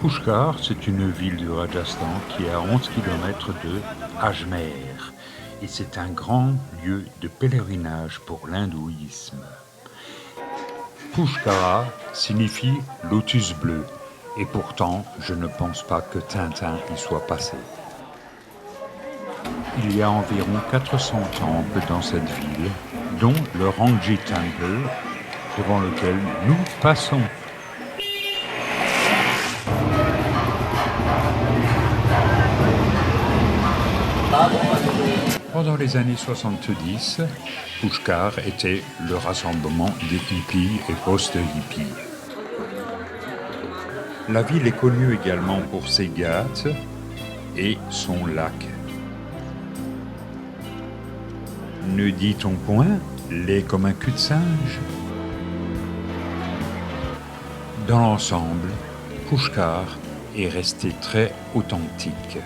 Pushkar, c'est une ville du Rajasthan qui est à 11 km de Ajmer et c'est un grand lieu de pèlerinage pour l'hindouisme. Pushkara signifie lotus bleu et pourtant je ne pense pas que Tintin y soit passé. Il y a environ 400 temples dans cette ville, dont le Rangji Temple devant lequel nous passons. Pendant les années 70, Pushkar était le rassemblement des hippies et post-hippies. La ville est connue également pour ses ghats et son lac. Ne dit-on point laid comme un cul-de-singe? Dans l'ensemble, Pushkar est resté très authentique.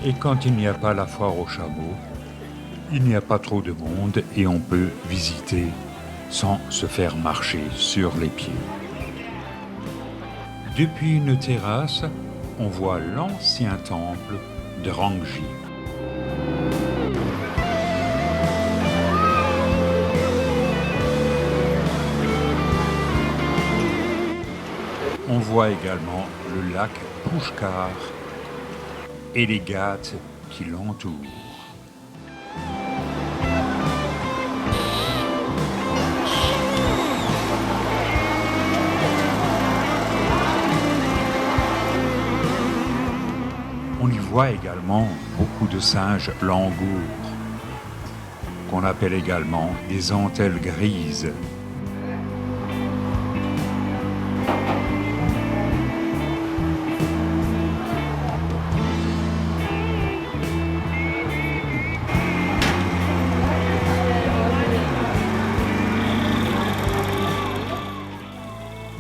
Et quand il n'y a pas la foire aux chameaux, il n'y a pas trop de monde et on peut visiter sans se faire marcher sur les pieds. Depuis une terrasse, on voit l'ancien temple de Rangji. On voit également le lac Pushkar et les ghats qui l'entourent. On y voit également beaucoup de singes langours, qu'on appelle également des entelles grises.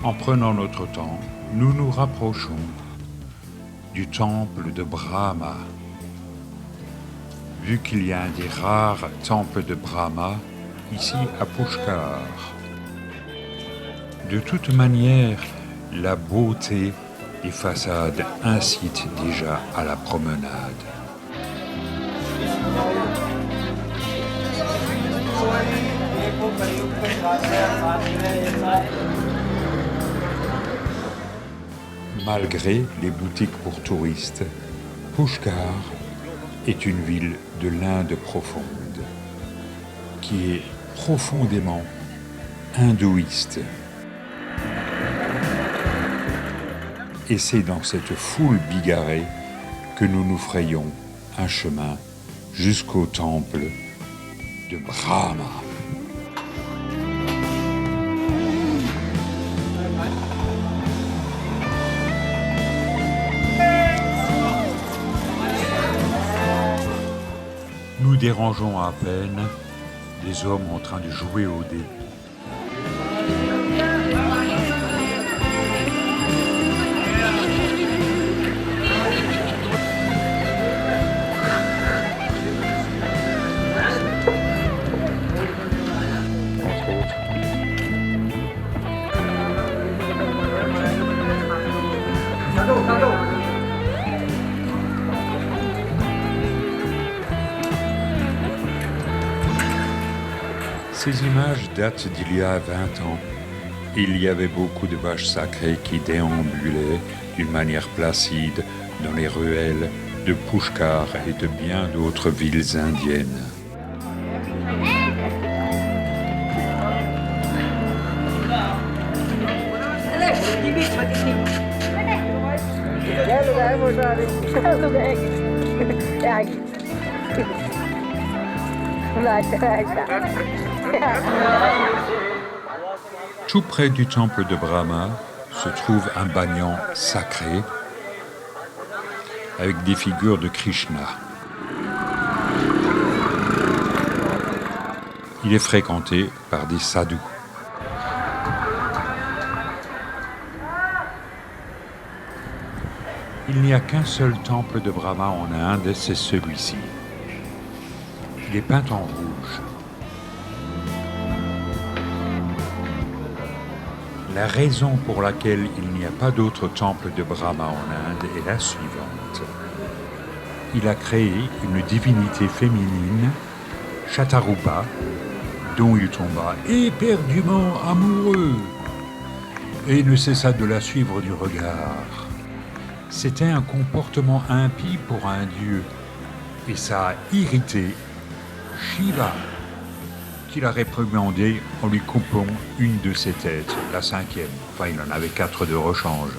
En prenant notre temps, nous nous rapprochons du temple de Brahma. Vu qu'il y a un des rares temples de Brahma ici à Pushkar. De toute manière, la beauté des façades incite déjà à la promenade. Malgré les boutiques pour touristes, Pushkar est une ville de l'Inde profonde, qui est profondément hindouiste. Et c'est dans cette foule bigarrée que nous nous frayons un chemin jusqu'au temple de Brahma. Nous dérangeons à peine des hommes en train de jouer au dé. Ces images datent d'il y a 20 ans. Il y avait beaucoup de vaches sacrées qui déambulaient d'une manière placide dans les ruelles de Pushkar et de bien d'autres villes indiennes. Tout près du temple de Brahma se trouve un banyan sacré avec des figures de Krishna. Il est fréquenté par des sadhus. Il n'y a qu'un seul temple de Brahma en Inde, c'est celui-ci. Il est peint en rouge. La raison pour laquelle il n'y a pas d'autre temple de Brahma en Inde est la suivante. Il a créé une divinité féminine, Shatarupa, dont il tomba éperdument amoureux et ne cessa de la suivre du regard. C'était un comportement impie pour un dieu et ça a irrité Shiva, qui l'a réprimandé en lui coupant une de ses têtes, la 5e. Enfin, il en avait 4 de rechange.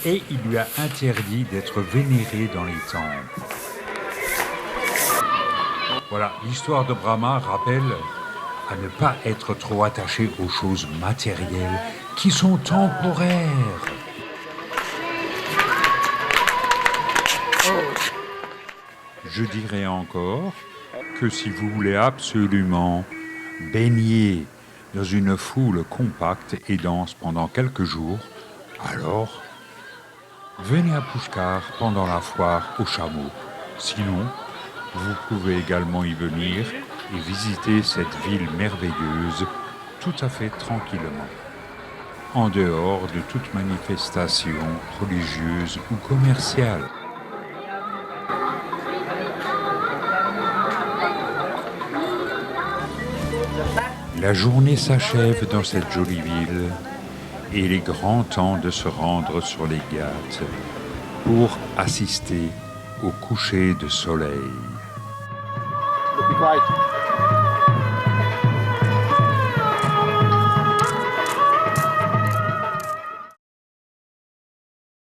Et il lui a interdit d'être vénéré dans les temples. Voilà, l'histoire de Brahma rappelle à ne pas être trop attaché aux choses matérielles qui sont temporaires. Je dirais encore que si vous voulez absolument baigner dans une foule compacte et dense pendant quelques jours, alors venez à Pushkar pendant la foire aux chameaux. Sinon, vous pouvez également y venir et visiter cette ville merveilleuse tout à fait tranquillement, en dehors de toute manifestation religieuse ou commerciale. La journée s'achève dans cette jolie ville et il est grand temps de se rendre sur les Ghats pour assister au coucher de soleil.